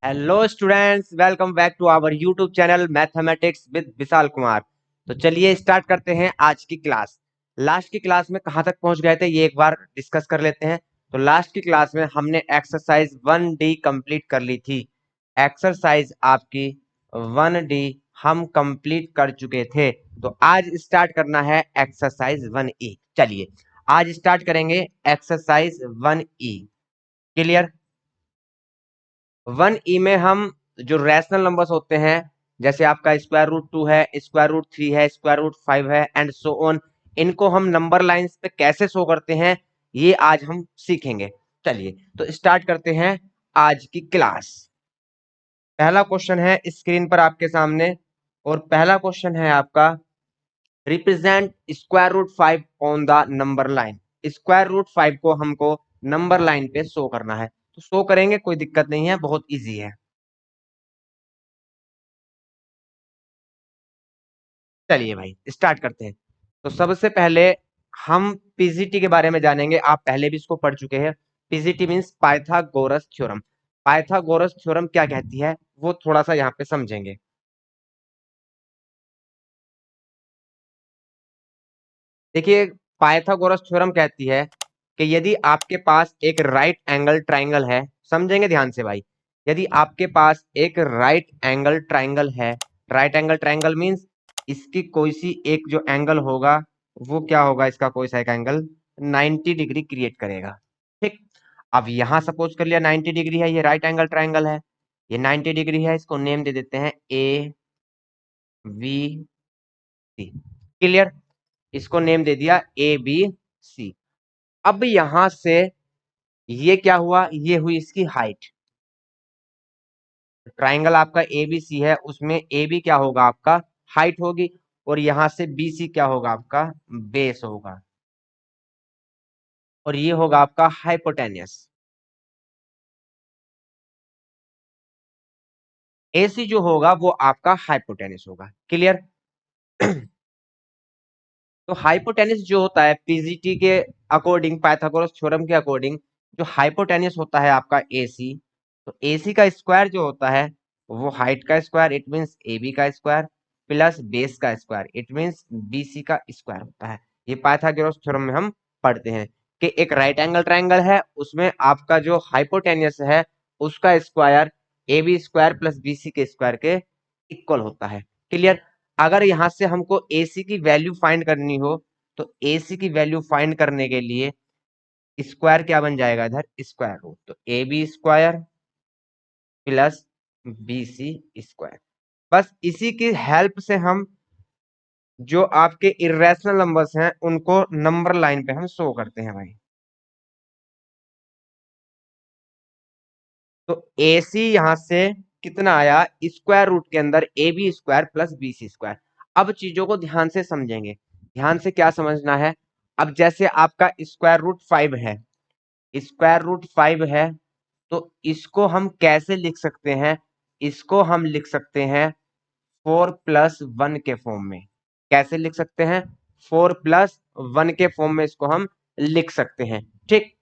Hello students, welcome back to our YouTube channel mathematics with Vishal Kumar. तो चलिए start करते हैं आज की क्लास। लास्ट की क्लास में कहाँ तक पहुंच गए थे ये एक बार डिस्कस कर लेते हैं। तो लास्ट की क्लास में हमने एक्सरसाइज 1D कंप्लीट कर ली थी। एक्सरसाइज आपकी 1D हम कंप्लीट कर चुके थे। तो आज स्टार्ट करना है एक्सरसाइज 1E। चलिए आज स्टार्ट करेंगे एक्सरसाइज 1E। क्लियर। 1E में हम जो रैशनल नंबर्स होते हैं, जैसे आपका स्क्वायर रूट 2 है, स्क्वायर रूट 3 है, स्क्वायर रूट 5 है एंड सो ऑन, इनको हम नंबर लाइंस पे कैसे शो करते हैं ये आज हम सीखेंगे। चलिए तो स्टार्ट करते हैं आज की क्लास। पहला क्वेश्चन है स्क्रीन पर आपके सामने, और पहला क्वेश्चन है आपका represent square root 5 on the number line. Square root 5 को हमको नंबर लाइन पे शो करना है। तो शो करेंगे, कोई दिक्कत नहीं है, बहुत इजी है। चलिए भाई स्टार्ट करते हैं। तो सबसे पहले हम पीजीटी के बारे में जानेंगे। आप पहले भी इसको पढ़ चुके हैं। PGT means Pythagoras theorem. Pythagoras theorem क्या कहती है वो थोड़ा सा यहाँ पे समझेंगे। देखिए, पाइथागोरस थ्योरम कहती है कि यदि आपके पास एक राइट एंगल ट्राइंगल है, समझेंगे ध्यान से भाई। यदि आपके पास एक राइट एंगल ट्राइंगल है, राइट एंगल ट्राइंगल मींस इसकी कोई सी एक जो एंगल होगा वो क्या होगा, इसका कोई सा एक एंगल 90 डिग्री क्रिएट करेगा। ठीक। अब यहां सपोज कर लिया 90 डिग्री है, ये राइट एंगल ट्राइंगल है, ये 90 डिग्री है, इसको नेम दे देते हैं ए बी सी। क्लियर। इसको नेम दे दिया ए बी सी। अब यहां से ये क्या हुआ, ये हुई इसकी हाइट। ट्राइंगल आपका ए बी सी है, उसमें ए बी क्या होगा आपका हाइट होगी, और यहां से बी सी क्या होगा आपका बेस होगा, और ये होगा आपका हाइपोटेनियस। ए सी जो होगा वो आपका हाइपोटेनियस होगा। क्लियर। तो हाइपोटेनियस जो होता है पीजीटी के अकॉर्डिंग, पाइथागोरस थ्योरम के अकॉर्डिंग, जो हाइपोटेनियस होता है आपका एसी, तो एसी का स्क्वायर जो होता है वो हाइट का square, it means A B का स्क्वायर, प्लस बेस का square, it means B C का स्क्वायर होता है। ये पाइथागोरस थ्योरम में हम पढ़ते हैं कि एक राइट एंगल ट्राइंगल है, उसमें आपका जो हाइपोटेनियस है उसका square A B square plus B C के स्क्वायर के इक्वल होता है। क्लियर। अगर यहां से हमको AC की वैल्यू फाइंड करनी हो, तो AC की वैल्यू फाइंड करने के लिए स्क्वायर क्या बन जाएगा इधर, स्क्वायर रूट, तो A B square plus B C square. बस इसी की हेल्प से हम जो आपके इरेशनल नंबर्स हैं उनको नंबर लाइन पे हम शो करते हैं भाई। तो AC यहां से कितना आया, स्क्वायर रूट के अंदर A B square plus B C square. अब चीजों को ध्यान से समझेंगे। ध्यान से क्या समझना है, अब जैसे आपका स्क्वायर रूट 5 है, स्क्वायर रूट 5 है, तो इसको हम कैसे लिख सकते हैं, इसको हम लिख सकते हैं 4+1 के फॉर्म में। कैसे लिख सकते हैं, 4+1 के फॉर्म में इसको हम लिख सकते हैं। ठीक।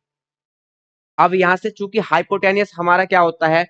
अब यहां से चूंकि हाइपोटेनियस हमारा क्या होता है,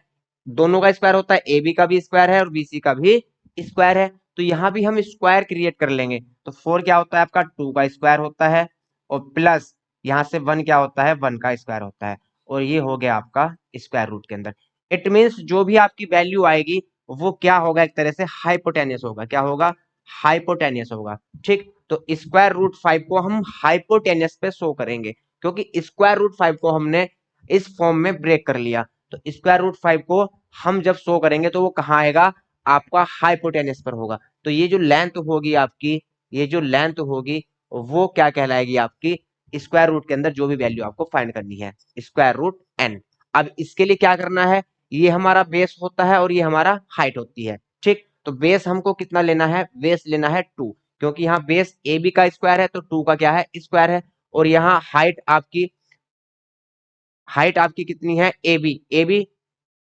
दोनों का स्क्वायर होता है, ए बी का भी स्क्वायर है और बी सी का भी स्क्वायर है, तो यहां भी हम स्क्वायर क्रिएट कर लेंगे। तो 4 क्या होता है आपका 2 का स्क्वायर होता है, और प्लस यहां से 1 क्या होता है 1 का स्क्वायर होता है, और ये हो गया आपका स्क्वायर रूट के अंदर। इट मीन्स जो भी आपकी वैल्यू आएगी वो क्या होगा, एक तरह से हाइपोटेनियस होगा। क्या होगा, हाइपोटेनियस होगा। ठीक। तो स्क्वायर रूट 5 को हम हाइपोटेनियस पे शो करेंगे, क्योंकि स्क्वायर रूट 5 को हमने इस फॉर्म में ब्रेक कर लिया। तो स्क्वायर रूट 5 को हम जब शो करेंगे तो वो कहाँ आएगा, आपका हाइपोटेनियस पर होगा। तो ये जो लेंथ होगी आपकी, ये जो लेंथ होगी वो क्या कहलाएगी आपकी, स्क्वायर रूट के अंदर जो भी वैल्यू आपको फाइंड करनी है, स्क्वायर रूट एन। अब इसके लिए क्या करना है, ये हमारा बेस होता है और ये हमारा हाइट होती है। ठीक। तो बेस हमको कितना लेना है, बेस लेना है 2, क्योंकि यहाँ बेस ए बी का स्क्वायर है तो 2 का क्या है स्क्वायर है, और यहाँ हाइट आपकी कितनी है ए बी, ए बी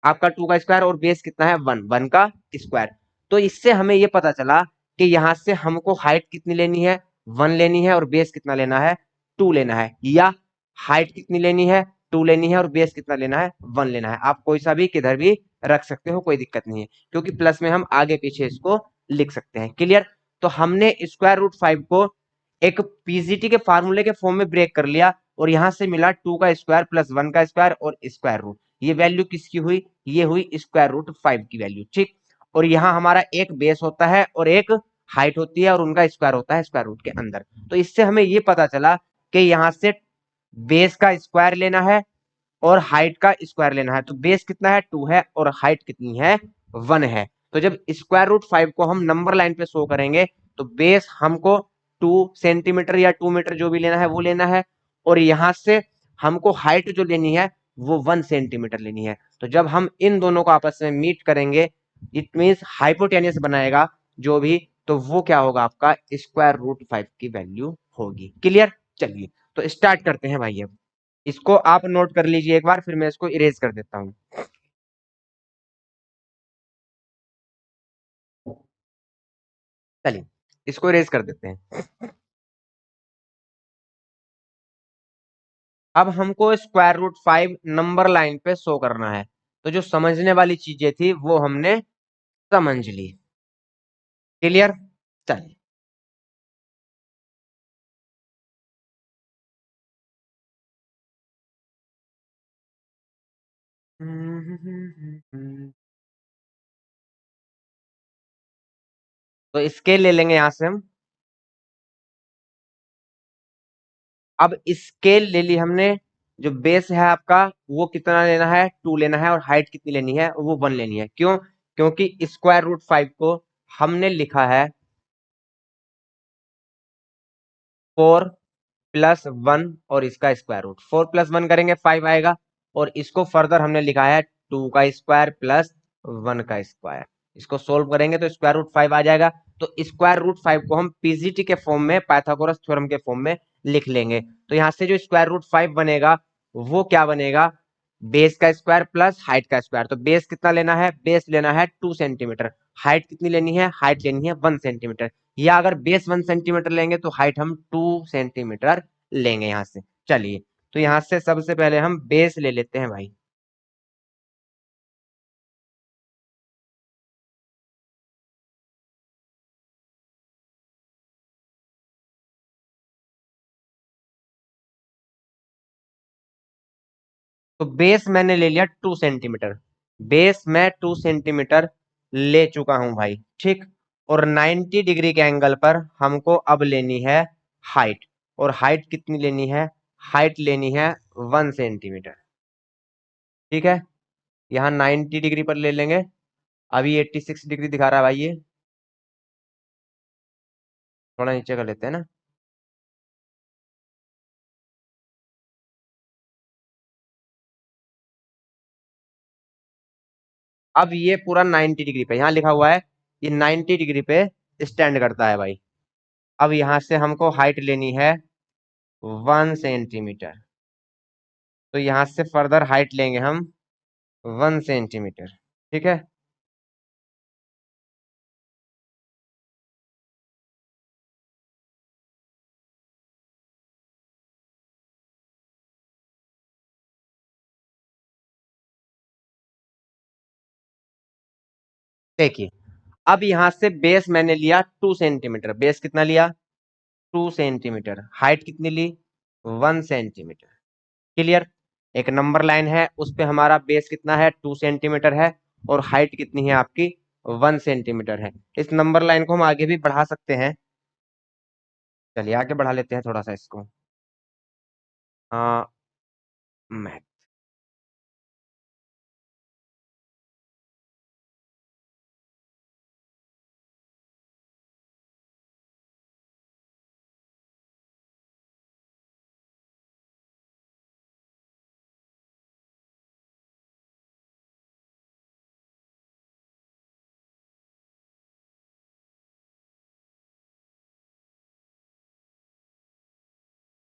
आपका 2 का स्क्वायर, और बेस कितना है 1, 1 का स्क्वायर। तो इससे हमें ये पता चला कि यहां से हमको हाइट कितनी लेनी है 1 लेनी है, और बेस कितना लेना है 2 लेना है, या हाइट कितनी लेनी है 2 लेनी है और बेस कितना लेना है 1 लेना है। आप कोई सा भी किधर भी रख सकते हो, कोई दिक्कत नहीं है, क्योंकि प्लस में हम आगे पीछे इसको लिख सकते हैं। क्लियर। तो हमने स्क्वायर रूट 5 को एक पीजीटी के फार्मूले के फॉर्म में ब्रेक कर लिया, और यहां से मिला 2 का स्क्वायर प्लस 1 का स्क्वायर और स्क्वायर रूट। ये वैल्यू किसकी हुई? ये हुई स्क्वायर रूट 5 की वैल्यू। ठीक। और यहाँ हमारा एक बेस होता है और एक हाइट होती है, और उनका स्क्वायर होता है स्क्वायर रूट के अंदर। तो इससे हमें ये पता चला कि यहाँ से बेस का स्क्वायर लेना है और हाइट का स्क्वायर लेना है। तो बेस कितना है? 2 है, और हाइट कितनी है? 1 है। तो जब स्क्वायर रूट 5 को हम नंबर लाइन पे शो करेंगे, तो बेस हमको 2 सेंटीमीटर या 2 मीटर जो भी लेना है वो लेना है, और यहां से हमको हाइट जो लेनी है वो 1 सेंटीमीटर लेनी है। तो जब हम इन दोनों को आपस में मीट करेंगे, इट मीन्स हाइपोटेनियस बनाएगा जो भी, तो वो क्या होगा? आपका स्क्वायर रूट 5 की वैल्यू होगी। क्लियर। चलिए, तो स्टार्ट करते हैं भाई। अब इसको आप नोट कर लीजिए एक बार, फिर मैं इसको इरेज कर देता हूं। चलिए, इसको इरेज कर देते हैं। अब हमको स्क्वायर रूट 5 नंबर लाइन पे शो करना है, तो जो समझने वाली चीजें थी वो हमने समझ ली। क्लियर। चलिए। तो स्केल ले लेंगे यहां से हम। अब स्केल ले ली हमने। जो बेस है आपका वो कितना लेना है? 2 लेना है, और हाइट कितनी लेनी है? वो 1 लेनी है। क्यों? क्योंकि स्क्वायर रूट 5 को हमने लिखा है 4+1 और इसका स्क्वायर रूट। 4+1 करेंगे 5 आएगा, और इसको फर्दर हमने लिखा है 2 का स्क्वायर प्लस 1 का स्क्वायर। इसको सोल्व करेंगे तो स्क्वायर रूट 5 आ जाएगा। तो स्क्वायर रूट 5 को हम पीजीटी के फॉर्म में, पाइथागोरस थ्योरम के फॉर्म में लिख लेंगे। तो यहां से जो स्क्वायर रूट 5 बनेगा वो क्या बनेगा? बेस का स्क्वायर प्लस हाइट का स्क्वायर। तो बेस कितना लेना है? बेस लेना है 2 सेंटीमीटर। हाइट कितनी लेनी है? हाइट लेनी है 1 सेंटीमीटर। या अगर बेस 1 सेंटीमीटर लेंगे तो हाइट हम 2 सेंटीमीटर लेंगे यहां से। चलिए, तो यहां से सबसे पहले हम बेस ले लेते हैं भाई। तो बेस मैंने ले लिया 2 सेंटीमीटर। बेस मैं 2 सेंटीमीटर ले चुका हूं भाई। ठीक। और 90 डिग्री के एंगल पर हमको अब लेनी है हाइट। और हाइट कितनी लेनी है? हाइट लेनी है 1 सेंटीमीटर। ठीक है। यहाँ 90 डिग्री पर ले लेंगे। अभी 86 डिग्री दिखा रहा है भाई ये। थोड़ा नीचे कर लेते हैं ना। अब ये पूरा 90 डिग्री पे, यहाँ लिखा हुआ है ये 90 डिग्री पे स्टैंड करता है भाई। अब यहाँ से हमको हाइट लेनी है 1 सेंटीमीटर। तो यहाँ से फर्दर हाइट लेंगे हम 1 सेंटीमीटर। ठीक है। देखिए, अब यहाँ से बेस मैंने लिया 2 सेंटीमीटर। बेस कितना लिया? 2 सेंटीमीटर। हाइट कितनी ली? 1 सेंटीमीटर। क्लियर। एक नंबर लाइन है, उस पे हमारा बेस कितना है? 2 सेंटीमीटर है, और हाइट कितनी है आपकी? 1 सेंटीमीटर है। इस नंबर लाइन को हम आगे भी बढ़ा सकते हैं। चलिए आगे बढ़ा लेते हैं थोड़ा सा इसको। हाँ, मैथ।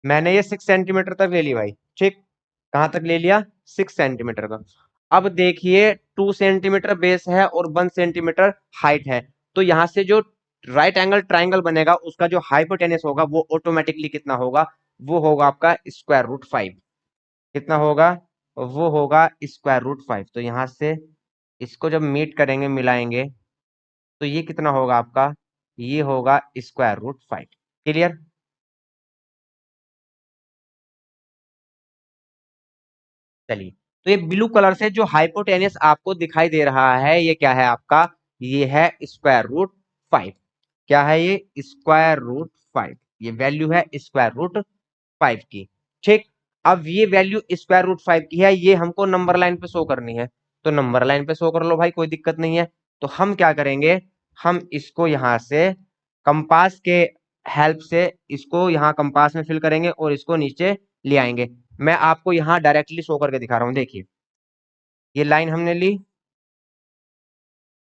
मैंने ये 6 सेंटीमीटर तक ले ली भाई। ठीक। कहाँ तक ले लिया? 6 सेंटीमीटर का। अब देखिए, 2 सेंटीमीटर बेस है और 1 सेंटीमीटर हाइट है। तो यहाँ से जो राइट एंगल ट्राइंगल बनेगा उसका जो हाइपोटेनस होगा वो ऑटोमेटिकली कितना होगा? वो होगा आपका स्क्वायर रूट 5। कितना होगा? वो होगा स्क्वायर रूट 5। तो यहाँ से इसको जब मीट करेंगे, मिलाएंगे, तो ये कितना होगा आपका, ये होगा स्क्वायर रूट 5। क्लियर। चलिए, तो ये ब्लू कलर से जो हाइपोटेनियस आपको दिखाई दे रहा है, ये क्या है आपका, ये है स्क्वायर रूट 5। क्या है ये, स्क्वायर रूट 5। ये वैल्यू है स्क्वायर रूट 5 की। ठीक। अब ये वैल्यू स्क्वायर रूट 5 की है, ये हमको नंबर लाइन पे शो करनी है, तो नंबर लाइन पे शो कर लो भाई, कोई दिक्कत नहीं है। तो हम क्या करेंगे, हम इसको यहां से कंपास के हेल्प से इसको यहाँ कंपास में फिल करेंगे और इसको नीचे ले आएंगे। मैं आपको यहाँ डायरेक्टली शो करके दिखा रहा हूँ, देखिए ये लाइन हमने ली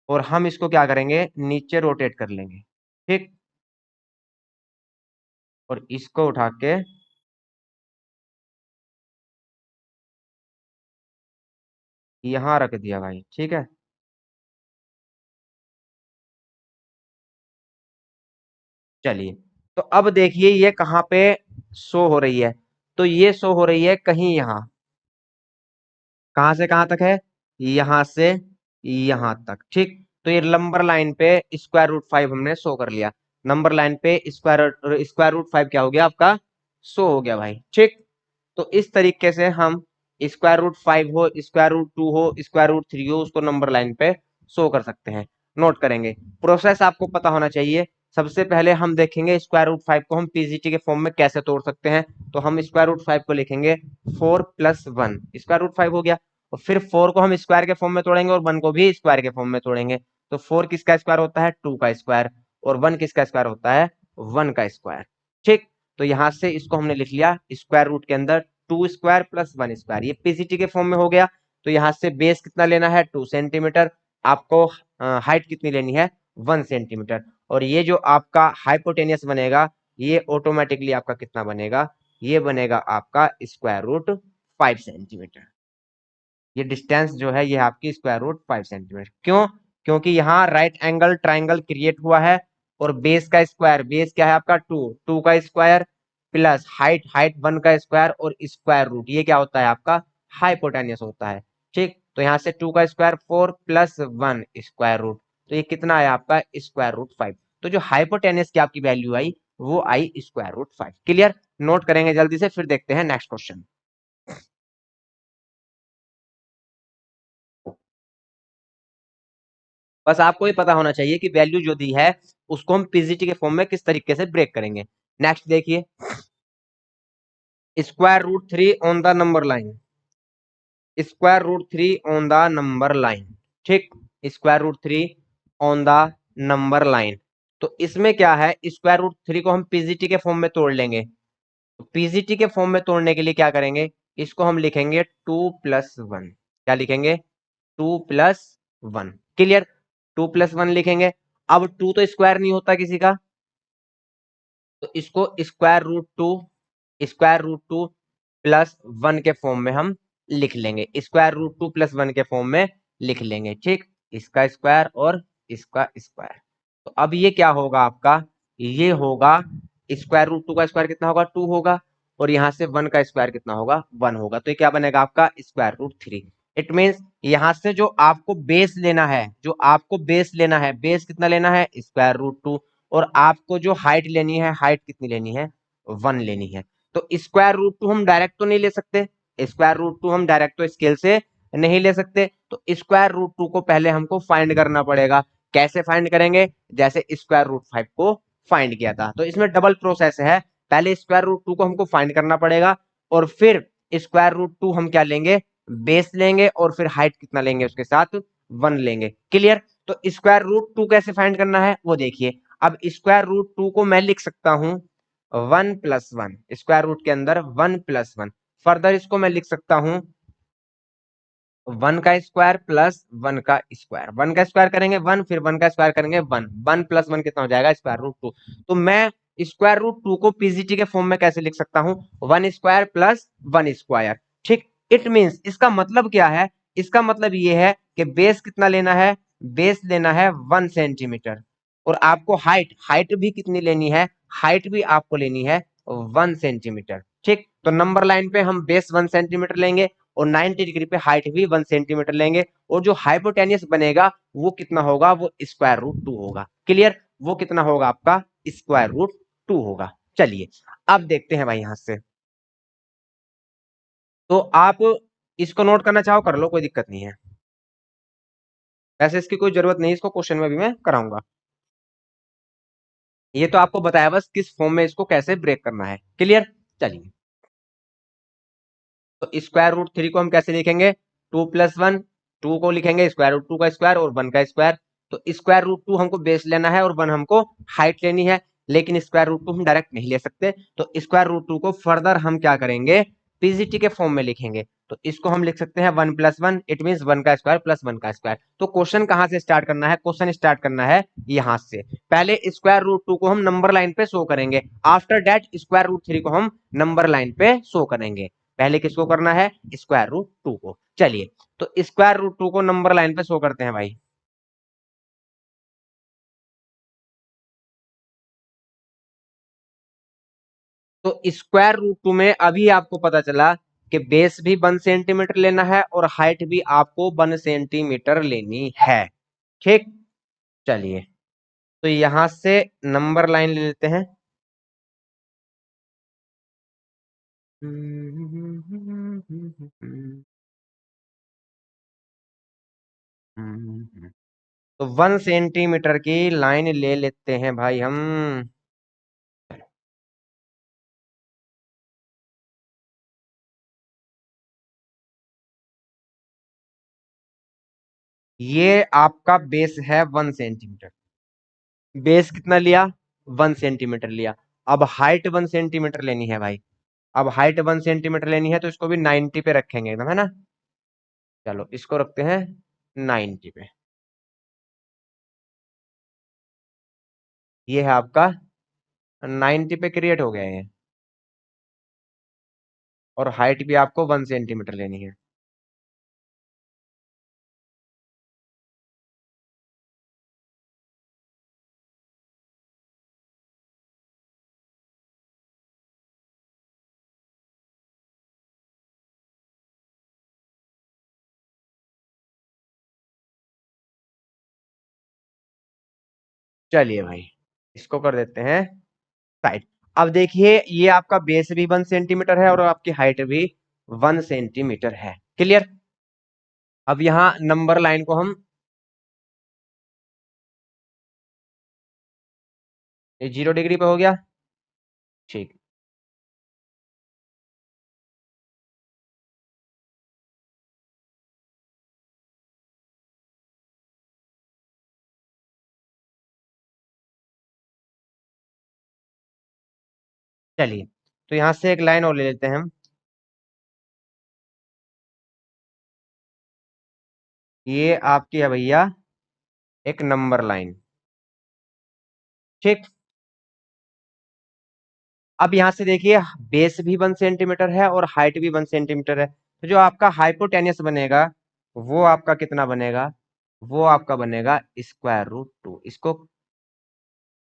और हम इसको क्या करेंगे, नीचे रोटेट कर लेंगे। ठीक। और इसको उठा के यहाँ रख दिया भाई। ठीक है। चलिए, तो अब देखिए ये कहाँ पे शो हो रही है, तो ये शो हो रही है कहीं यहाँ। कहाँ से कहाँ तक है, यहाँ से यहाँ तक। ठीक। तो ये नंबर लाइन पे स्क्वायर रूट 5 हमने शो कर लिया। नंबर लाइन पे स्क्वायर रूट 5 क्या हो गया आपका, शो हो गया भाई। ठीक। तो इस तरीके से हम स्क्वायर रूट 5 हो, स्क्वायर रूट 2 हो, स्क्वायर रूट 3 हो, उसको नंबर लाइन पे शो कर सकते हैं। नोट करेंगे, प्रोसेस आपको पता होना चाहिए। सबसे पहले हम देखेंगे स्क्वायर रूट 5 को हम पीजीटी के फॉर्म में कैसे तोड़ सकते हैं। तो हम स्क्वायर रूट 5 को लिखेंगे 4+1, स्क्वायर रूट 5 हो गया। और फिर 4 को हम स्क्वायर के फॉर्म में तोड़ेंगे और 1 को भी स्क्वायर के फॉर्म में तोड़ेंगे। तो 4 किसका स्क्वायर होता है, 2 का स्क्वायर। और 1 किसका स्क्वायर होता है, 1 का स्क्वायर। ठीक। तो यहां से इसको हमने लिख लिया स्क्वायर रूट के अंदर 2 स्क्वायर+1 स्क्वायर, ये पीसीटी के फॉर्म में हो गया। तो यहाँ से बेस कितना लेना है, 2 सेंटीमीटर। आपको हाइट कितनी लेनी है, 1 सेंटीमीटर। और ये जो आपका हाइपोटेनियस बनेगा, ये ऑटोमेटिकली आपका कितना बनेगा, ये बनेगा आपका स्क्वायर रूट 5 सेंटीमीटर। ये डिस्टेंस जो है ये आपकी स्क्वायर रूट 5 सेंटीमीटर। क्यों, क्योंकि यहाँ राइट एंगल ट्राइंगल क्रिएट हुआ है। और बेस का स्क्वायर, बेस क्या है आपका 2, 2 का स्क्वायर प्लस हाइट, हाइट 1 का स्क्वायर और स्क्वायर रूट, ये क्या होता है आपका, हाइपोटेनियस होता है। ठीक। तो यहाँ से 2 का स्क्वायर 4+1 स्क्वायर रूट, तो ये कितना आया आपका स्क्वायर रूट 5। तो जो हाइपोटेनियस की आपकी वैल्यू आई, वो आई स्क्वायर रूट 5। क्लियर। नोट करेंगे जल्दी से, फिर देखते हैं नेक्स्ट क्वेश्चन। बस आपको ये पता होना चाहिए कि वैल्यू जो दी है उसको हम पीजीटी के फॉर्म में किस तरीके से ब्रेक करेंगे। नेक्स्ट देखिए, square root 3 on the number line, square root 3 on the number line. ठीक। Square root 3 on the number line. तो इसमें क्या है, स्क्वायर रूट 3 को हम पीजीटी के फॉर्म में तोड़ लेंगे। तो पीजीटी के फॉर्म में तोड़ने के लिए क्या करेंगे, इसको हम लिखेंगे 2+1। क्या लिखेंगे, 2+1। क्लियर। 2+1 लिखेंगे। अब 2 तो स्क्वायर नहीं होता किसी का, तो इसको स्क्वायर रूट 2 +1 के फॉर्म में हम लिख लेंगे, स्क्वायर रूट 2+1 के फॉर्म में लिख लेंगे। ठीक। इसका स्क्वायर और इसका स्क्वायर। तो अब ये क्या होगा आपका, ये होगा स्क्वायर रूट 2 का स्क्वायर कितना होगा, 2 होगा। और यहां से 1 का स्क्वायर कितना होगा, 1 होगा। तो ये क्या बनेगा आपका स्क्वायर रूट 3। इट मीन्स यहां से जो आपको बेस लेना है, जो आपको बेस लेना है, बेस कितना लेना है, स्क्वायर रूट 2। और आपको जो हाइट लेनी है, हाइट कितनी लेनी है, 1 लेनी है। तो स्क्वायर रूट 2 हम डायरेक्ट तो नहीं ले सकते, स्क्वायर रूट 2 हम डायरेक्ट तो स्केल से नहीं ले सकते। तो स्क्वायर रूट 2 को पहले हमको फाइंड करना पड़ेगा। कैसे फाइंड करेंगे, जैसे स्क्वायर रूट 5 को फाइंड किया था। तो इसमें डबल प्रोसेस है, पहले स्क्वायर रूट 2 को हमको फाइंड करना पड़ेगा और फिर स्क्वायर रूट 2 हम क्या लेंगे, बेस लेंगे और फिर हाइट कितना लेंगे उसके साथ, 1 लेंगे। क्लियर। तो स्क्वायर रूट 2 कैसे फाइंड करना है वो देखिए। अब स्क्वायर रूट 2 को मैं लिख सकता हूं 1+1, स्क्वायर रूट के अंदर 1+1। फर्दर इसको मैं लिख सकता हूं 1 का स्क्वायर प्लस 1 का स्क्वायर। 1 का स्क्वायर करेंगे 1, फिर 1 का स्क्वायर करेंगे 1, 1+1 कितना हो जाएगा, स्क्वायर रूट 2। तो मैं स्क्वायर रूट 2 को पीजीटी के फॉर्म में कैसे लिख सकता हूं, 1 स्क्वायर प्लस 1 स्क्वायर। ठीक। इट मींस इसका मतलब क्या है, इसका मतलब ये है कि बेस कितना लेना है, बेस लेना है 1 सेंटीमीटर। और आपको हाइट, हाइट भी कितनी लेनी है, हाइट भी आपको लेनी है 1 सेंटीमीटर। ठीक। तो नंबर लाइन पे हम बेस 1 सेंटीमीटर लेंगे और 90 डिग्री पे हाइट भी 1 सेंटीमीटर लेंगे, और जो हाइपोटेनियस बनेगा वो कितना होगा, वो स्क्वायर रूट टू होगा। क्लियर, वो कितना होगा आपका, स्क्वायर रूट टू होगा। चलिए अब देखते हैं भाई यहां से, तो आप इसको नोट करना चाहो कर लो, कोई दिक्कत नहीं है, वैसे इसकी कोई जरूरत नहीं, इसको क्वेश्चन में भी मैं कराऊंगा। ये तो आपको बताया बस किस फॉर्म में इसको कैसे ब्रेक करना है। क्लियर, चलिए तो स्क्वायर रूट थ्री को हम कैसे लिखेंगे, 2 + 1, 2 को लिखेंगे स्क्वायर रूट टू का स्क्वायर और 1 का स्क्वायर। तो स्क्वायर रूट टू हमको बेस लेना है और 1 हमको हाइट लेनी है, लेकिन स्क्वायर रूट टू हम डायरेक्ट नहीं ले सकते, तो स्क्वायर रूट टू को फर्दर हम क्या करेंगे, पीजीटी के फॉर्म में लिखेंगे। तो इसको हम लिख सकते हैं 1 + 1, इट मीन 1 का स्क्वायर प्लस 1 का स्क्वायर। तो क्वेश्चन कहां से स्टार्ट करना है, क्वेश्चन स्टार्ट करना है यहां से। पहले स्क्वायर रूट टू को हम नंबर लाइन पे शो करेंगे, after that square root three को हम नंबर लाइन पे शो करेंगे। पहले किसको करना है, स्क्वायर रूट टू को। चलिए तो स्क्वायर रूट टू को नंबर लाइन पे शो करते हैं भाई। तो स्क्वायर रूट टू में अभी आपको पता चला कि बेस भी 1 सेंटीमीटर लेना है और हाइट भी आपको 1 सेंटीमीटर लेनी है। ठीक, चलिए तो यहां से नंबर लाइन ले लेते हैं। तो 1 सेंटीमीटर की लाइन ले लेते हैं भाई हम। ये आपका बेस है 1 सेंटीमीटर, बेस कितना लिया, 1 सेंटीमीटर लिया। अब हाइट 1 सेंटीमीटर लेनी है भाई, अब हाइट 1 सेंटीमीटर लेनी है तो इसको भी 90 पे रखेंगे एकदम, है ना। चलो इसको रखते हैं 90 पे। ये है आपका 90 पे क्रिएट हो गया है, और हाइट भी आपको 1 सेंटीमीटर लेनी है। चलिए भाई इसको कर देते हैं साइड। अब देखिए ये आपका बेस भी 1 सेंटीमीटर है और आपकी हाइट भी 1 सेंटीमीटर है। क्लियर, अब यहाँ नंबर लाइन को हम, ये 0 डिग्री पे हो गया। ठीक, चलिए तो यहां से एक लाइन और ले लेते हैं हम। ये आपकी है भैया एक नंबर लाइन। ठीक, अब यहां से देखिए बेस भी 1 सेंटीमीटर है और हाइट भी 1 सेंटीमीटर है, तो जो आपका हाइपोटेनियस बनेगा वो आपका कितना बनेगा, वो आपका बनेगा स्क्वायर रूट टू। इसको,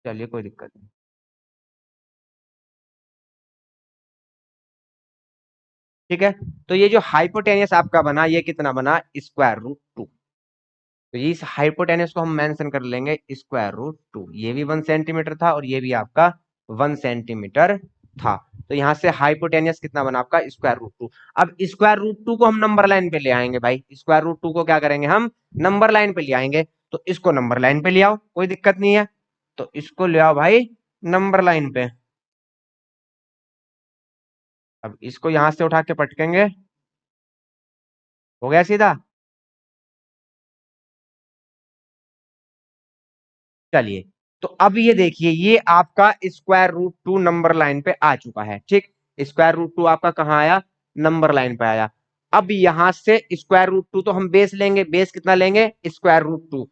चलिए कोई दिक्कत नहीं। ठीक है, तो ये जो हाइपोटेनियस आपका बना ये कितना बना, स्क्वायर रूट टू। तो इस हाइपोटेनियस को हम मेंशन कर लेंगे स्क्वायर रूट टू। ये भी 1 सेंटीमीटर था और ये भी आपका 1 सेंटीमीटर था। तो यहां से हाइपोटेनियस कितना बना आपका, स्क्वायर रूट टू। अब स्क्वायर रूट टू को हम नंबर लाइन पे ले आएंगे भाई, स्क्वायर रूट टू को क्या करेंगे हम, नंबर लाइन पे ले आएंगे। तो इसको नंबर लाइन पे ले आओ, कोई दिक्कत नहीं है। तो इसको ले आओ भाई नंबर लाइन पे। अब इसको यहां से उठा के पटकेंगे, हो गया सीधा। चलिए तो अब ये देखिए ये आपका square root two number line पे आ चुका है। ठीक, स्क्वायर रूट टू आपका कहाँ आया, नंबर लाइन पे आया। अब यहां से स्क्वायर रूट टू तो हम बेस लेंगे, बेस कितना लेंगे, स्क्वायर रूट टू।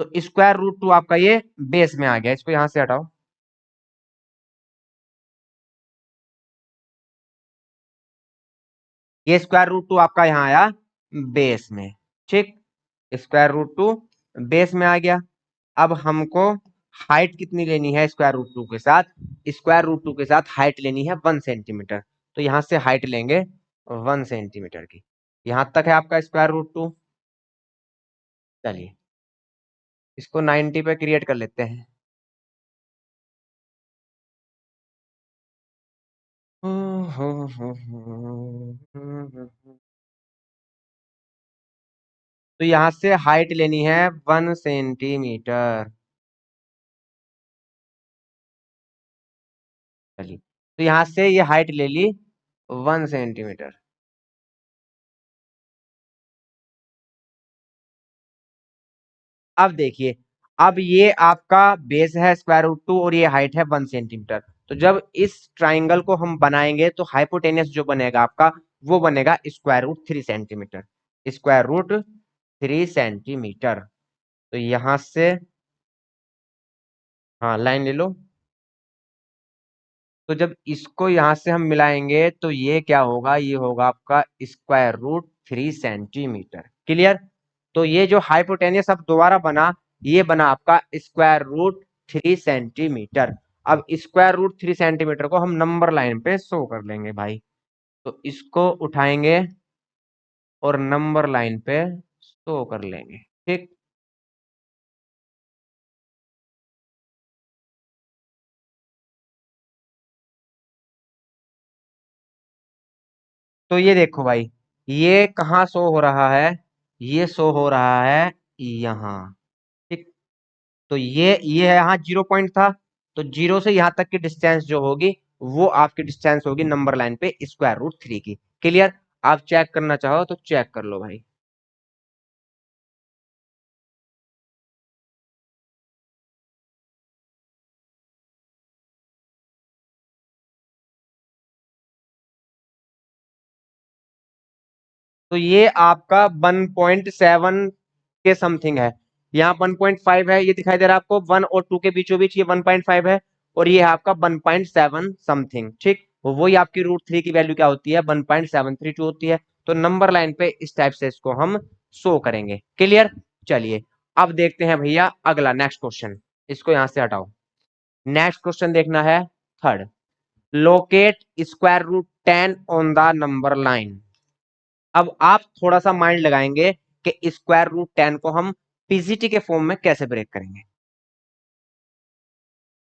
तो स्क्वायर रूट टू आपका ये बेस में आ गया, इसको यहां से हटाओ। ये स्क्वायर रूट टू आपका यहाँ आया बेस में। ठीक, स्क्वायर रूट टू बेस में आ गया। अब हमको हाइट कितनी लेनी है स्क्वायर रूट टू के साथ, स्क्वायर रूट टू के साथ हाइट लेनी है 1 सेंटीमीटर। तो यहां से हाइट लेंगे 1 सेंटीमीटर की। यहां तक है आपका स्क्वायर रूट 2। चलिए इसको 90 पे क्रिएट कर लेते हैं। तो यहां से हाइट लेनी है 1 सेंटीमीटर। चलिए तो यहां से ये हाइट ले ली 1 सेंटीमीटर। अब देखिए, अब ये आपका बेस है स्क्वायर रूट 2 और ये हाइट है 1 सेंटीमीटर। तो जब इस ट्राइंगल को हम बनाएंगे तो हाइपोटेनियस जो बनेगा आपका वो बनेगा square root 3 centimetre. Square root 3 centimetre. तो यहां से, हाँ लाइन ले लो। तो जब इसको यहां से हम मिलाएंगे तो ये क्या होगा, ये होगा आपका स्क्वायर रूट 3 सेंटीमीटर। क्लियर। तो ये जो हाइपोटेनियस अब दोबारा बना, ये बना आपका स्क्वायर रूट 3 सेंटीमीटर। अब स्क्वायर रूट 3 सेंटीमीटर को हम नंबर लाइन पे शो कर लेंगे भाई। तो इसको उठाएंगे और नंबर लाइन पे शो कर लेंगे। ठीक। तो ये देखो भाई, ये कहाँ शो हो रहा है, ये शो हो रहा है यहाँ। ठीक। तो ये है यहाँ 0 पॉइंट था। तो 0 से यहाँ तक की डिस्टेंस जो होगी वो आपकी डिस्टेंस होगी नंबर लाइन पे स्क्वायर रूट 3 की। क्लियर। आप चेक करना चाहो तो चेक कर लो भाई। तो ये आपका 1.7 के समथिंग है। यहाँ 1.5 है, ये दिखाई दे रहा है आपको। 1 और 2 के बीचों बीच ये 1.5 है। और ये है आपका 1.7 समथिंग। ठीक। वही आपकी रूट 3 की वैल्यू क्या होती है, 1.732 होती है। तो नंबर लाइन पे इस टाइप से इसको हम शो करेंगे। क्लियर। चलिए अब देखते हैं भैया अगला नेक्स्ट क्वेश्चन। इसको यहां से हटाओ। नेक्स्ट क्वेश्चन देखना है third. Locate square root 10 on the number line. अब आप थोड़ा सा माइंड लगाएंगे कि स्क्वायर रूट 10 को हम पीजीटी के फॉर्म में कैसे ब्रेक करेंगे।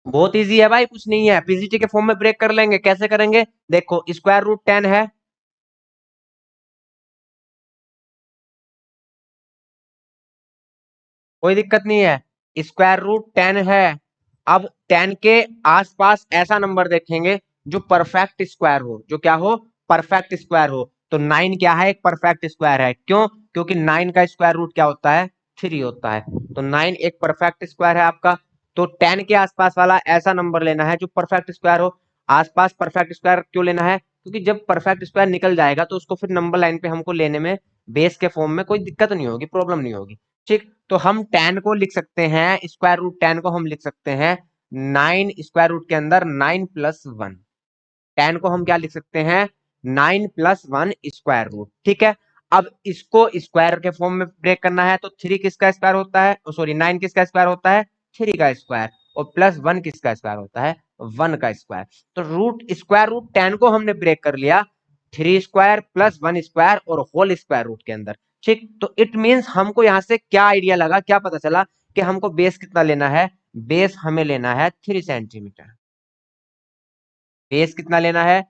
बहुत इजी है भाई, कुछ नहीं है, पीजीटी के फॉर्म में ब्रेक कर लेंगे। कैसे करेंगे, देखो स्क्वायर रूट 10 है। कोई दिक्कत नहीं है, स्क्वायर रूट 10 है। अब 10 के आसपास ऐसा नंबर देखेंगे जो परफेक्ट स्क्वायर हो। जो क्या हो, परफेक्ट स्क्वायर हो। तो 9 क्या है, एक परफेक्ट स्क्वायर है। क्यों, क्योंकि 9 का स्क्वायर रूट क्या होता है, 3 होता है। तो 9 एक परफेक्ट स्क्वायर है आपका। तो 10 के आसपास वाला ऐसा नंबर लेना है जो परफेक्ट स्क्वायर हो। आसपास परफेक्ट स्क्वायर क्यों लेना है, क्योंकि जब परफेक्ट स्क्वायर निकल जाएगा तो उसको फिर नंबर लाइन पे हमको लेने में बेस के फॉर्म में कोई दिक्कत नहीं होगी, प्रॉब्लम नहीं होगी। ठीक। तो हम 10 को लिख सकते हैं, स्क्वायर रूट 10 को हम लिख सकते हैं 9 स्क्वायर रूट के अंदर 9+1। 10 को हम क्या लिख सकते हैं, 9+1 स्क्वायर रूट। ठीक है। अब इसको स्क्वायर के फॉर्म में ब्रेक करना है तो 3 किसका स्क्वायर होता है, सॉरी 9 किसका स्क्वायर होता है, 3 का स्क्वायर। और +1 किसका स्क्वायर होता है, 1 का स्क्वायर। तो स्क्वायर रूट 10 को हमने ब्रेक कर लिया 3 स्क्वायर+1 स्क्वायर और होल स्क्वायर रूट के अंदर। ठीक। तो इट मींस हमको यहां से क्या आइडिया लगा, क्या पता चला कि हमको बेस कितना लेना है, बेस हमें लेना है 3 सेंटीमीटर। बेस कितना लेना है,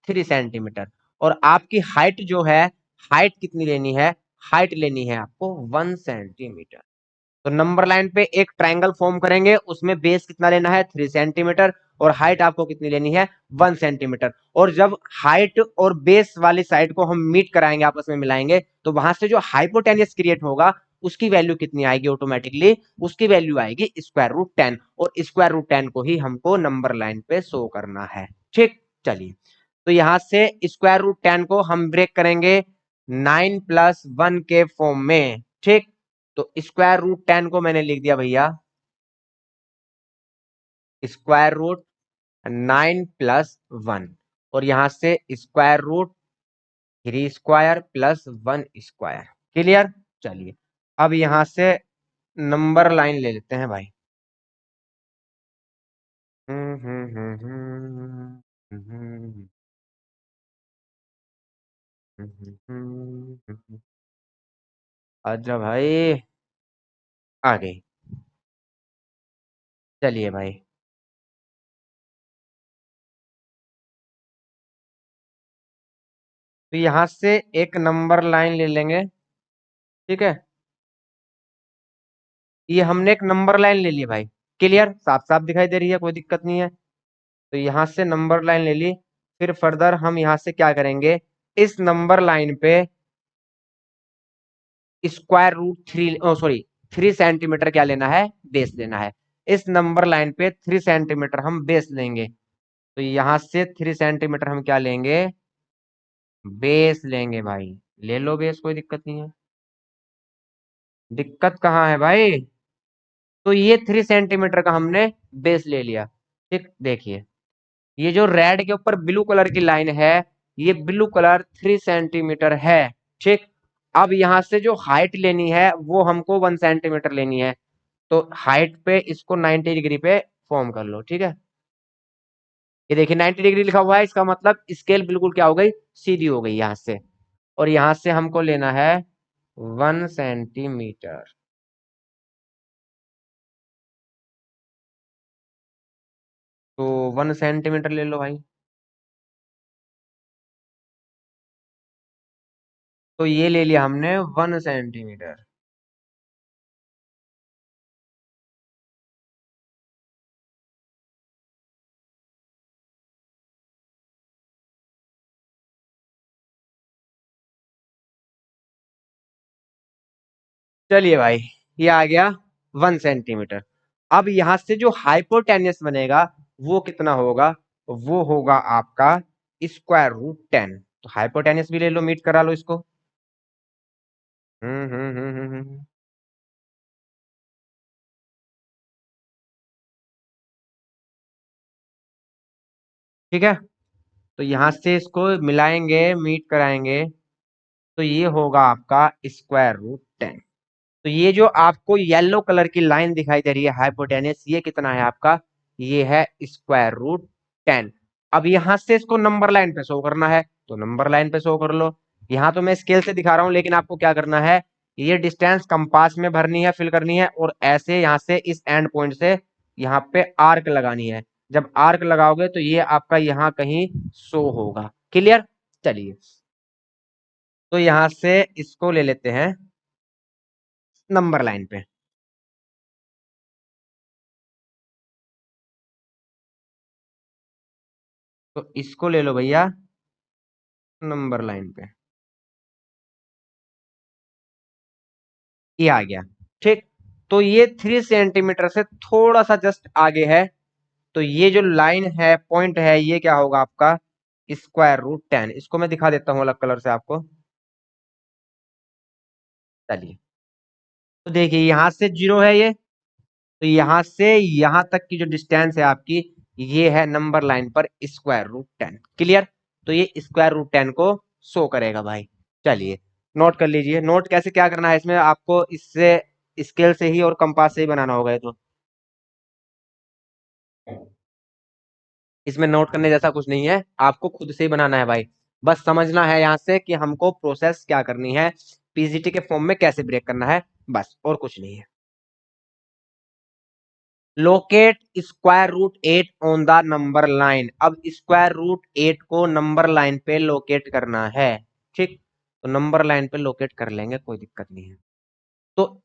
3 सेंटीमीटर। और आपकी हाइट जो है, हाइट कितनी लेनी है, हाइट लेनी है आपको 1 सेंटीमीटर। तो नंबर लाइन पे एक ट्राइंगल फॉर्म करेंगे, उसमें बेस कितना लेना है, 3 सेंटीमीटर। और हाइट आपको कितनी लेनी है, 1 सेंटीमीटर। और जब हाइट और बेस वाली साइड को हम मीट कराएंगे, आपस में मिलाएंगे, तो वहां से जो हाइपोटेनियस क्रिएट होगा उसकी वैल्यू कितनी आएगी ऑटोमेटिकली, उसकी वैल्यू आएगी स्क्वायर रूट 10। और स्क्वायर रूट 10 को ही हमको नंबर लाइन पे शो करना है। ठीक। चलिए तो यहां से स्क्वायर रूट 10 को हम ब्रेक करेंगे 9+1 के फॉर्म में। ठीक। तो स्क्वायर रूट 10 को मैंने लिख दिया भैया स्क्वायर रूट 9+1। और यहां से स्क्वायर रूट 3 स्क्वायर+1 स्क्वायर। क्लियर। चलिए अब यहां से नंबर लाइन ले लेते हैं भाई। अच्छा भाई, आ गई। चलिए भाई, तो यहाँ से एक नंबर लाइन ले लेंगे। ठीक है, ये हमने एक नंबर लाइन ले ली भाई। क्लियर, साफ साफ दिखाई दे रही है, कोई दिक्कत नहीं है। तो यहाँ से नंबर लाइन ले ली। फिर फर्दर हम यहाँ से क्या करेंगे, इस नंबर लाइन पे स्क्वायर रूट थ्री, ओ सॉरी, 3 सेंटीमीटर क्या लेना है, बेस लेना है। इस नंबर लाइन पे 3 सेंटीमीटर हम बेस लेंगे। तो यहाँ से 3 सेंटीमीटर हम क्या लेंगे, बेस लेंगे भाई। ले लो बेस, कोई दिक्कत नहीं है। दिक्कत कहाँ है भाई। तो ये 3 सेंटीमीटर का हमने बेस ले लिया। ठीक, देखिए, ये जो रेड के ऊपर ब्लू कलर की लाइन है, ये ब्लू कलर 3 सेंटीमीटर है। ठीक, अब यहाँ से जो हाइट लेनी है वो हमको 1 सेंटीमीटर लेनी है। तो हाइट पे इसको 90 डिग्री पे फॉर्म कर लो। ठीक है, ये देखिए 90 डिग्री लिखा हुआ है, इसका मतलब स्केल बिल्कुल क्या हो गई, सीधी हो गई यहाँ से। और यहाँ से हमको लेना है 1 सेंटीमीटर। तो 1 सेंटीमीटर ले लो भाई। तो ये ले लिया हमने 1 सेंटीमीटर। चलिए भाई, ये आ गया 1 सेंटीमीटर। अब यहाँ से जो हाइपोटेन्यूस बनेगा वो कितना होगा, वो होगा आपका √10। तो हाइपोटेन्यूस भी ले लो, मीट करा लो इसको। हम्म। ठीक है, तो यहाँ से इसको मिलाएंगे, मीट कराएंगे। तो ये होगा आपका √10। तो ये जो आपको येलो कलर की लाइन दिखाई दे रही है हाइपोटेनस, ये कितना है आपका, ये है √10। अब यहां से इसको नंबर लाइन पे शो करना है, तो नंबर लाइन पे शो कर लो। यहाँ तो मैं स्केल से दिखा रहा हूँ, लेकिन आपको क्या करना है, ये डिस्टेंस कंपास में भरनी है, फिल करनी है, और ऐसे यहाँ से इस एंड पॉइंट से यहाँ पे आर्क लगानी है। जब आर्क लगाओगे तो ये आपका यहाँ कहीं शो होगा। क्लियर, चलिए, तो यहाँ से इसको ले लेते हैं नंबर लाइन पे। तो इसको ले लो भैया नंबर लाइन पे। ये आ गया। ठीक, तो ये 3 सेंटीमीटर से थोड़ा सा जस्ट आगे है। तो ये जो लाइन है, पॉइंट है, ये क्या होगा आपका √10। इसको मैं दिखा देता हूँ अलग कलर से आपको। चलिए, तो देखिए यहाँ से 0 है ये। तो यहाँ से यहाँ तक की जो डिस्टेंस है आपकी, ये है नंबर लाइन पर √10। क्लियर, तो ये √10 को शो करेगा भाई। चलिए, नोट कर लीजिए। नोट कैसे क्या करना है इसमें, आपको इससे स्केल से ही और कंपास से ही बनाना होगा ये तो। इसमें नोट करने जैसा कुछ नहीं है, आपको खुद से ही बनाना है भाई। बस समझना है यहाँ से कि हमको प्रोसेस क्या करनी है, पीजीटी के फॉर्म में कैसे ब्रेक करना है, बस और कुछ नहीं है। Locate √8 on the number line. अब √8 को नंबर लाइन पे लोकेट करना है। ठीक, तो नंबर लाइन पे लोकेट कर लेंगे, कोई दिक्कत नहीं है। तो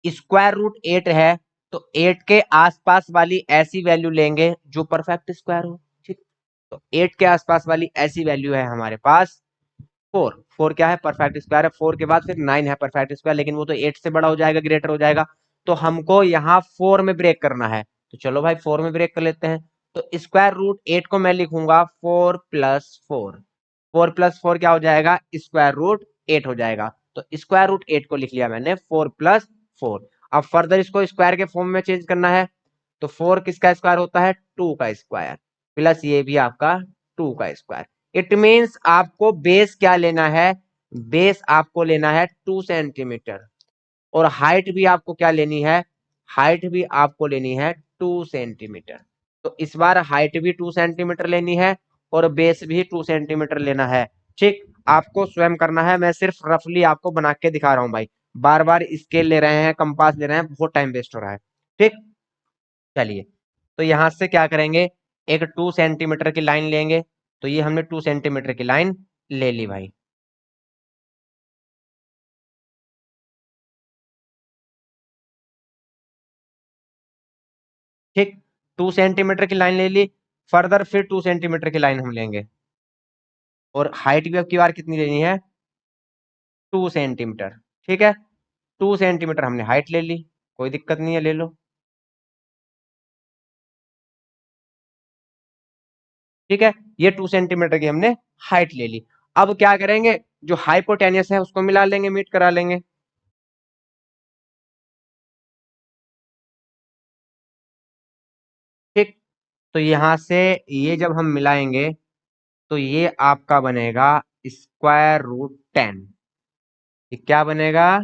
√8 है, तो 8 के आसपास वाली ऐसी वैल्यू लेंगे जो परफेक्ट स्क्वायर हो। ठीक, तो 8 के आसपास वाली ऐसी वैल्यू है हमारे पास 4। 4 क्या है, परफेक्ट स्क्वायर है। 4 के बाद फिर 9 है परफेक्ट स्क्वायर, लेकिन वो तो 8 से बड़ा हो जाएगा, ग्रेटर हो जाएगा। तो हमको यहाँ 4 में ब्रेक करना है। तो चलो भाई 4 में ब्रेक कर लेते हैं। तो √8 को मैं लिखूंगा 4 + 4। 4 + 4 क्या हो जाएगा, √8 हो जाएगा। तो √8 को लिख लिया मैंने 4 + 4। अब फर्दर इसको स्क्वायर के फॉर्म में चेंज करना है। तो 4 किसका स्क्वायर होता है, 2 का स्क्वायर, प्लस ये भी आपका 2 का स्क्वायर। इट मीन्स आपको बेस क्या लेना है, बेस आपको लेना है 2 सेंटीमीटर। और हाइट भी आपको क्या लेनी है, हाइट भी आपको लेनी है 2 सेंटीमीटर। तो इस बार हाइट भी 2 सेंटीमीटर लेनी है और बेस भी 2 सेंटीमीटर लेना है। ठीक, आपको स्वयं करना है, मैं सिर्फ रफली आपको बना के दिखा रहा हूँ भाई। बार बार स्केल ले रहे हैं, कंपास ले रहे हैं, बहुत टाइम वेस्ट हो रहा है। ठीक, चलिए, तो यहां से क्या करेंगे, एक 2 सेंटीमीटर की लाइन लेंगे। तो ये हमने 2 सेंटीमीटर की लाइन ले ली भाई। ठीक, 2 सेंटीमीटर की लाइन ले ली। फर्दर फिर 2 सेंटीमीटर की लाइन हम लेंगे, और हाइट भी अब की बार कितनी लेनी है, 2 सेंटीमीटर। ठीक है, 2 सेंटीमीटर हमने हाइट ले ली, कोई दिक्कत नहीं है, ले लो। ठीक है, ये 2 सेंटीमीटर की हमने हाइट ले ली। अब क्या करेंगे, जो हाइपोटेनियस है उसको मिला लेंगे, मीट करा लेंगे। ठीक, तो यहां से ये जब हम मिलाएंगे, तो ये आपका बनेगा √10। ये क्या बनेगा,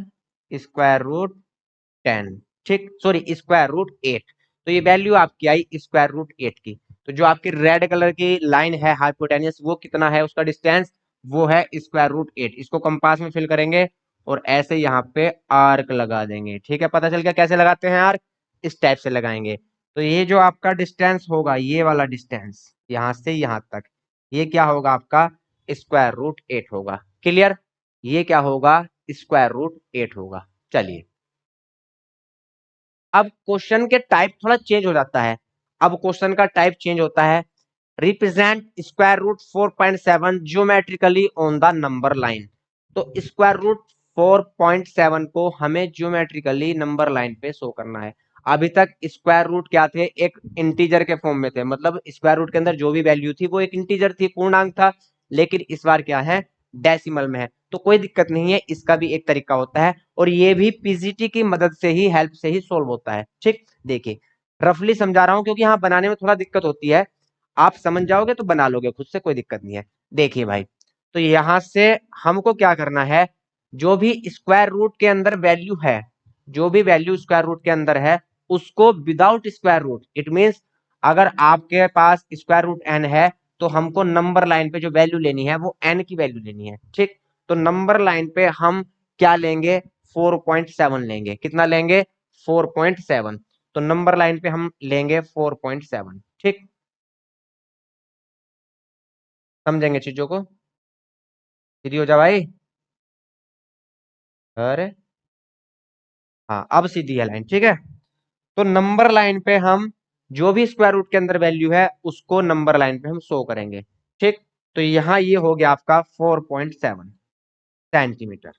√10। ठीक, सॉरी, √8। तो ये वैल्यू आपकी आई √8 की। तो जो आपकी रेड कलर की लाइन है हाइपोटेनियस, वो कितना है उसका डिस्टेंस, वो है √8। इसको कंपास में फिल करेंगे और ऐसे यहाँ पे आर्क लगा देंगे। ठीक है, पता चल गया कैसे लगाते हैं आर्क, इस टाइप से लगाएंगे। तो ये जो आपका डिस्टेंस होगा, ये वाला डिस्टेंस यहाँ से यहाँ तक, ये क्या होगा आपका, √8 होगा। क्लियर, ये क्या होगा, √8 होगा। चलिए, अब क्वेश्चन के टाइप थोड़ा चेंज हो जाता है। अब क्वेश्चन का टाइप चेंज होता है, represent √4.7 geometrically on the number line. तो √4.7 को हमें ज्योमेट्रिकली नंबर लाइन पे शो करना है। अभी तक स्क्वायर रूट क्या थे, एक इंटीजर के फॉर्म में थे, मतलब स्क्वायर रूट के अंदर जो भी वैल्यू थी वो एक इंटीजर थी, पूर्णांक था। लेकिन इस बार क्या है, डेसिमल में है। तो कोई दिक्कत नहीं है, इसका भी एक तरीका होता है, और ये भी पीजीटी की मदद से ही, हेल्प से ही सोल्व होता है। ठीक, देखिए, रफली समझा रहा हूं क्योंकि यहाँ बनाने में थोड़ा दिक्कत होती है। आप समझ जाओगे तो बना लोगे खुद से, कोई दिक्कत नहीं है। देखिए भाई, तो यहां से हमको क्या करना है, जो भी स्क्वायर रूट के अंदर वैल्यू है, जो भी वैल्यू स्क्वायर रूट के अंदर है, उसको without square root, it means अगर आपके पास √n है, तो हमको नंबर लाइन पे जो वैल्यू लेनी है वो n की वैल्यू लेनी है। ठीक, तो नंबर लाइन पे हम क्या लेंगे, 4.7 लेंगे। कितना लेंगे, 4.7। तो नंबर लाइन पे हम लेंगे 4.7। ठीक, समझेंगे चीजों को, सीधी हो जा भाई। अरे हाँ, अब सीधी है लाइन। ठीक है, तो नंबर लाइन पे हम जो भी स्क्वायर रूट के अंदर वैल्यू है उसको नंबर लाइन पे हम शो करेंगे। ठीक, तो यहाँ ये हो गया आपका 4.7 सेंटीमीटर।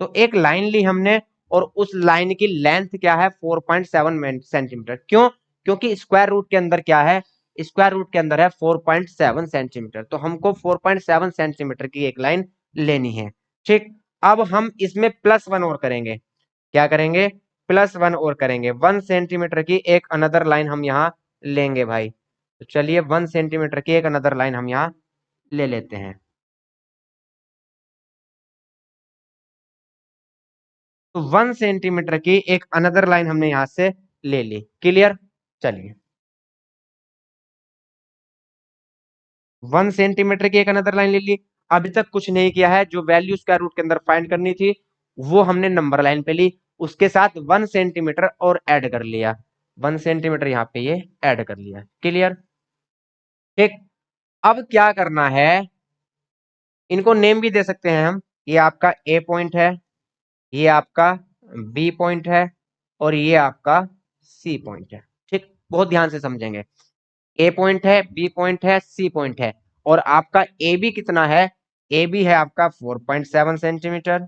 तो एक लाइन ली हमने, और उस लाइन की लेंथ क्या है, 4.7 सेंटीमीटर। क्यों, क्योंकि स्क्वायर रूट के अंदर क्या है, स्क्वायर रूट के अंदर है 4.7 सेंटीमीटर। तो हमको 4.7 सेंटीमीटर की एक लाइन लेनी है। ठीक, अब हम इसमें +1 और करेंगे। क्या करेंगे, +1 और करेंगे, 1 सेंटीमीटर की एक अनदर लाइन हम यहाँ लेंगे भाई। तो चलिए, 1 सेंटीमीटर की एक अनदर लाइन हम यहाँ ले लेते हैं। तो 1 सेंटीमीटर की एक अनदर लाइन हमने यहां से ले ली। क्लियर, चलिए, 1 सेंटीमीटर की एक अनदर लाइन ले ली। अभी तक कुछ नहीं किया है, जो वैल्यू स्क्वायर रूट के अंदर फाइंड करनी थी वो हमने नंबर लाइन पे ली, उसके साथ 1 सेंटीमीटर और ऐड कर लिया। 1 सेंटीमीटर यहाँ पे ये ऐड कर लिया। क्लियर, ठीक, अब क्या करना है, इनको नेम भी दे सकते हैं हम। ये आपका ए पॉइंट है, ये आपका बी पॉइंट है, और ये आपका सी पॉइंट है। ठीक, बहुत ध्यान से समझेंगे। ए पॉइंट है, बी पॉइंट है, सी पॉइंट है, और आपका ए बी कितना है, ए बी है आपका 4.7 सेंटीमीटर।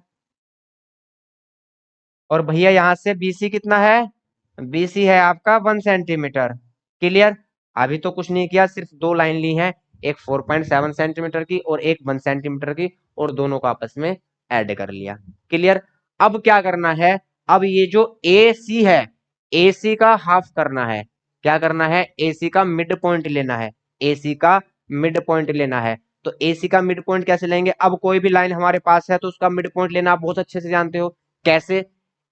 और भैया यहाँ से बीसी कितना है, बीसी है आपका 1 सेंटीमीटर। क्लियर, अभी तो कुछ नहीं किया, सिर्फ दो लाइन ली है, एक 4.7 सेंटीमीटर की और एक 1 सेंटीमीटर की, और दोनों को आपस में ऐड कर लिया। क्लियर, अब क्या करना है, अब ये जो ए सी है, ए सी का हाफ करना है। क्या करना है, ए सी का मिड पॉइंट लेना है, ए सी का मिड पॉइंट लेना है। तो ए सी का मिड पॉइंट कैसे लेंगे, अब कोई भी लाइन हमारे पास है तो उसका मिड पॉइंट लेना आप बहुत अच्छे से जानते हो। कैसे,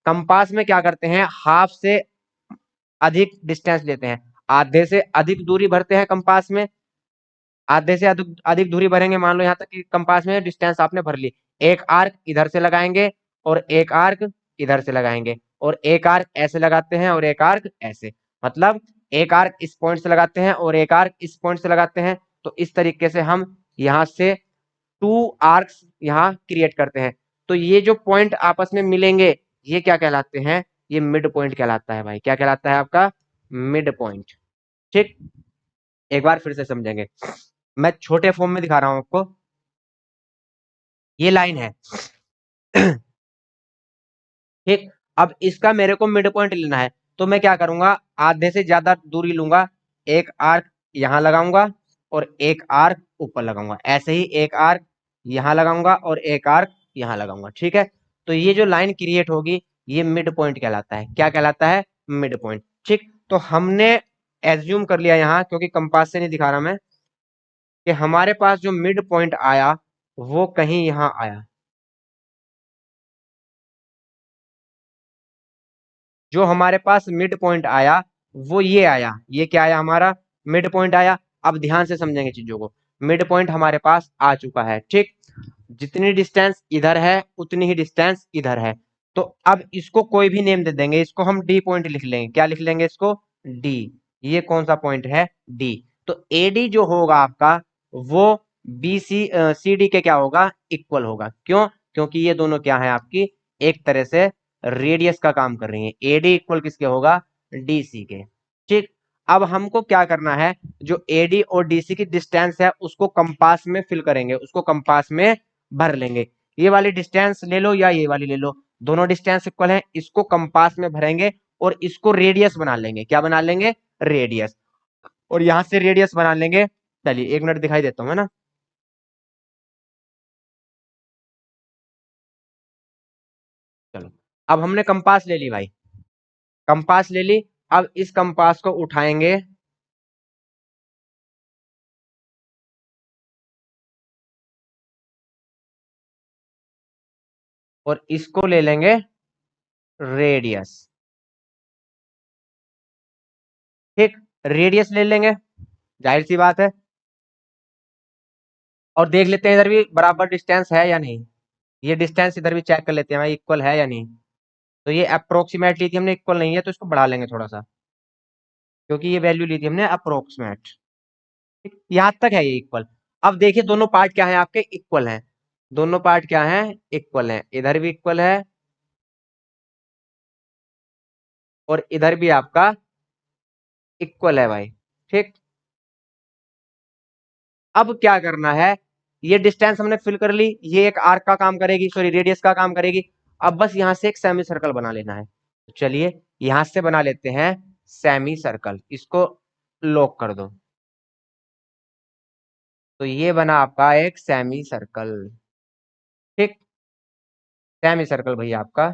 कंपास में क्या करते हैं, हाफ से अधिक डिस्टेंस लेते हैं, आधे से अधिक दूरी भरते हैं कंपास में। आधे से अधिक अधिक दूरी भरेंगे, मान लो यहाँ तक कि कंपास में डिस्टेंस आपने भर ली, एक आर्क इधर से लगाएंगे और एक आर्क इधर से लगाएंगे, और एक आर्क ऐसे लगाते हैं और एक आर्क ऐसे, मतलब एक आर्क इस पॉइंट से लगाते हैं और एक आर्क इस पॉइंट से लगाते हैं। तो इस तरीके से हम यहाँ से टू आर्क्स यहाँ क्रिएट करते हैं। तो ये जो पॉइंट आपस में मिलेंगे ये क्या कहलाते हैं, ये मिड पॉइंट कहलाता है भाई। क्या कहलाता है आपका, मिड पॉइंट। ठीक, एक बार फिर से समझेंगे, मैं छोटे फॉर्म में दिखा रहा हूं आपको। ये लाइन है ठीक, अब इसका मेरे को मिड पॉइंट लेना है, तो मैं क्या करूंगा, आधे से ज्यादा दूरी लूंगा, एक आर्क यहां लगाऊंगा और एक आर्क ऊपर लगाऊंगा, ऐसे ही एक आर्क यहां लगाऊंगा और एक आर्क यहां लगाऊंगा। ठीक है, तो ये जो लाइन क्रिएट होगी ये मिड पॉइंट कहलाता है। क्या कहलाता है, मिड पॉइंट। ठीक, तो हमने एज्यूम कर लिया यहाँ, क्योंकि कंपास से नहीं दिखा रहा मैं, कि हमारे पास जो मिड पॉइंट आया वो कहीं यहाँ आया। जो हमारे पास मिड पॉइंट आया वो ये आया, ये क्या आया हमारा, मिड पॉइंट आया। अब ध्यान से समझेंगे चीजों को, मिड पॉइंट हमारे पास आ चुका है। ठीक, जितनी डिस्टेंस इधर है उतनी ही डिस्टेंस इधर है। तो अब इसको कोई भी नेम दे देंगे, इसको हम डी पॉइंट लिख लेंगे। क्या लिख लेंगे इसको, डी। ये कौन सा पॉइंट है, डी। तो एडी जो होगा आपका वो बी सी सी डी के क्या होगा, इक्वल होगा। क्यों, क्योंकि ये दोनों क्या है आपकी एक तरह से रेडियस का काम कर रही है। एडी इक्वल किसके होगा, डीसी के। ठीक, अब हमको क्या करना है, जो एडी और डीसी की डिस्टेंस है उसको कंपास में फिल करेंगे, उसको कंपास में भर लेंगे। ये वाली डिस्टेंस ले लो या ये वाली ले लो, दोनों डिस्टेंस इक्वल है, इसको कंपास में भरेंगे और इसको रेडियस बना लेंगे। क्या बना लेंगे, रेडियस। और यहां से रेडियस बना लेंगे। चलिए एक मिनट दिखाई देता हूँ, है ना। चलो, अब हमने कंपास ले ली भाई, कंपास ले ली। अब इस कंपास को उठाएंगे और इसको ले लेंगे रेडियस। ठीक, रेडियस ले लेंगे, जाहिर सी बात है। और देख लेते हैं इधर भी बराबर डिस्टेंस है या नहीं। ये डिस्टेंस इधर भी चेक कर लेते हैं भाई, इक्वल है या नहीं। तो ये अप्रोक्सीमेट ली थी हमने, इक्वल नहीं है, तो इसको बढ़ा लेंगे थोड़ा सा, क्योंकि ये वैल्यू ली थी हमने अप्रोक्सीमेट। ठीक, यहाँ तक है ये इक्वल। अब देखिए दोनों पार्ट क्या है आपके, इक्वल हैं। दोनों पार्ट क्या है, इक्वल है। इधर भी इक्वल है और इधर भी आपका इक्वल है भाई। ठीक, अब क्या करना है, ये डिस्टेंस हमने फिल कर ली, ये एक आर्क का काम करेगी, सॉरी रेडियस का काम करेगी। अब बस यहां से एक सेमी सर्कल बना लेना है। तो चलिए यहां से बना लेते हैं सेमी सर्कल, इसको लॉक कर दो। तो ये बना आपका एक सेमी सर्कल। ठीक, सेमी सर्कल भैया आपका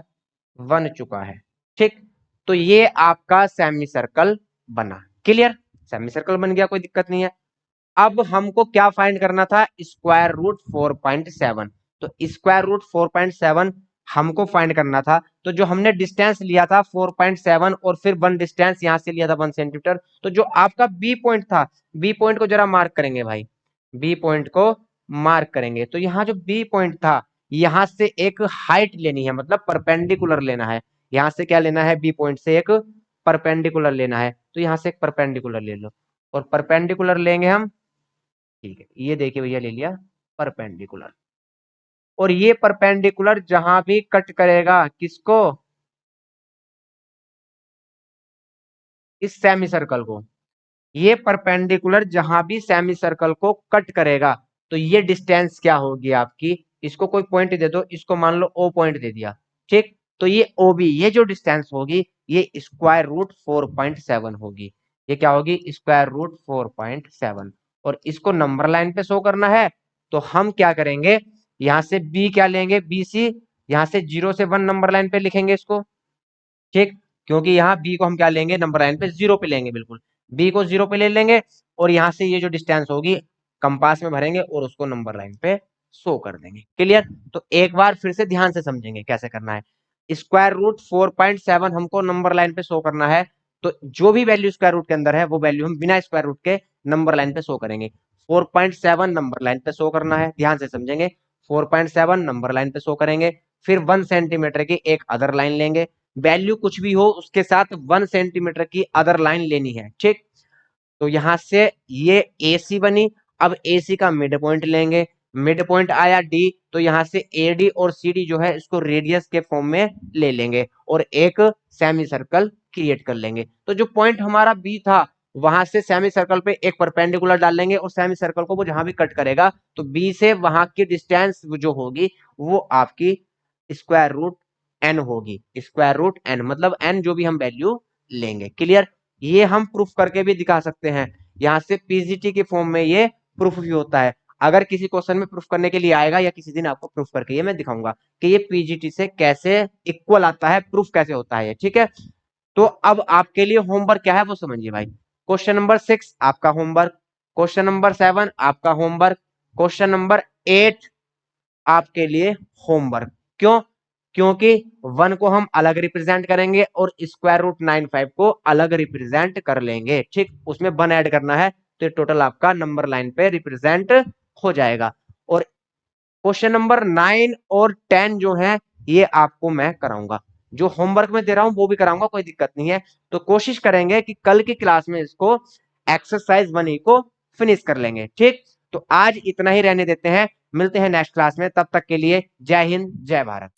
बन चुका है। ठीक, तो ये आपका सेमी सर्कल बना, क्लियर। सेमी सर्कल बन गया, कोई दिक्कत नहीं है। अब हमको क्या फाइंड करना था, स्क्वायर रूट 4.7। तो स्क्वायर रूट 4.7 हमको फाइंड करना था। तो जो हमने डिस्टेंस लिया था 4.7 और फिर वन डिस्टेंस यहां से लिया था 1 सेंटीमीटर, तो जो आपका बी पॉइंट था, बी पॉइंट को जरा मार्क करेंगे भाई, बी पॉइंट को मार्क करेंगे। तो यहाँ जो बी पॉइंट था, यहां से एक हाइट लेनी है, मतलब परपेंडिकुलर लेना है। यहां से क्या लेना है, बी पॉइंट से एक परपेंडिकुलर लेना है। तो यहां से एक परपेंडिकुलर ले लो, और परपेंडिकुलर लेंगे हम। ठीक है, ये देखिए भैया ले लिया परपेंडिकुलर। और ये परपेंडिकुलर जहां भी कट करेगा किसको, इस सेमी सर्कल को, ये परपेंडिकुलर जहां भी सेमी सर्कल को कट करेगा, तो ये डिस्टेंस क्या होगी आपकी, इसको कोई पॉइंट दे दो, इसको मान लो ओ पॉइंट दे दिया। ठीक, तो ये ओ बी, ये जो डिस्टेंस होगी ये स्क्वायर रूट 4.7 होगी। ये क्या होगी, स्क्वायर रूट 4.7। और इसको नंबर लाइन पे शो करना है, तो हम क्या करेंगे, यहां से बी क्या लेंगे, बी सी, यहां से 0 से 1 नंबर लाइन पे लिखेंगे इसको। ठीक, क्योंकि यहाँ बी को हम क्या लेंगे, नंबर लाइन पे 0 पे लेंगे, बिल्कुल बी को 0 पे ले लेंगे। और यहाँ से ये जो डिस्टेंस होगी कंपास में भरेंगे और उसको नंबर लाइन पे शो कर देंगे, क्लियर। तो एक बार फिर से ध्यान से समझेंगे कैसे करना है। स्क्वायर रूट 4.7 हमको नंबर लाइन पे शो करना है, तो जो भी वैल्यू स्क्वायर रूट के अंदर है वो वैल्यू हम बिना स्क्वायर रूट के नंबर लाइन पे शो करेंगे। 4.7 नंबर लाइन पे शो करना है, ध्यान से समझेंगे। 4.7 नंबर लाइन पे शो करेंगे, फिर 1 सेंटीमीटर की एक अदर लाइन लेंगे, वैल्यू कुछ भी हो उसके साथ 1 सेंटीमीटर की अदर लाइन लेनी है, ठीक। तो यहां से ये AC बनी। अब AC का मिड पॉइंट लेंगे, मिड पॉइंट आया D, तो यहां से AD और CD जो है इसको रेडियस के फॉर्म में ले लेंगे और एक सेमी सर्कल क्रिएट कर लेंगे। तो जो पॉइंट हमारा B था वहां से सेमी सर्कल पे एक परपेंडिकुलर डाल लेंगे और सेमी सर्कल को वो जहां भी कट करेगा तो B से वहां की डिस्टेंस जो होगी वो आपकी स्क्वायर रूट n होगी। स्क्वायर रूट n मतलब n जो भी हम वैल्यू लेंगे, क्लियर। ये हम प्रूफ करके भी दिखा सकते हैं, यहाँ से पीजीटी के फॉर्म में ये प्रूफ भी होता है। अगर किसी क्वेश्चन में प्रूफ करने के लिए आएगा या किसी दिन आपको प्रूफ करके ये मैं दिखाऊंगा कि ये पीजीटी से कैसे इक्वल आता है, प्रूफ कैसे होता है ये, ठीक है। तो अब आपके लिए होमवर्क क्या है वो समझिए भाई। क्वेश्चन नंबर 6 आपका होमवर्क, क्वेश्चन नंबर 7 आपका होमवर्क, क्वेश्चन नंबर 8 आपके लिए होमवर्क। क्यों? क्योंकि 1 को हम अलग रिप्रेजेंट करेंगे और स्क्वायर रूट 95 को अलग रिप्रेजेंट कर लेंगे, ठीक। उसमें 1 ऐड करना है तो टोटल आपका नंबर लाइन पे रिप्रेजेंट हो जाएगा। और क्वेश्चन नंबर 9 और 10 जो है ये आपको मैं कराऊंगा, जो होमवर्क में दे रहा हूं वो भी कराऊंगा, कोई दिक्कत नहीं है। तो कोशिश करेंगे कि कल की क्लास में इसको एक्सरसाइज 1 को फिनिश कर लेंगे, ठीक। तो आज इतना ही रहने देते हैं, मिलते हैं नेक्स्ट क्लास में, तब तक के लिए जय हिंद जय भारत।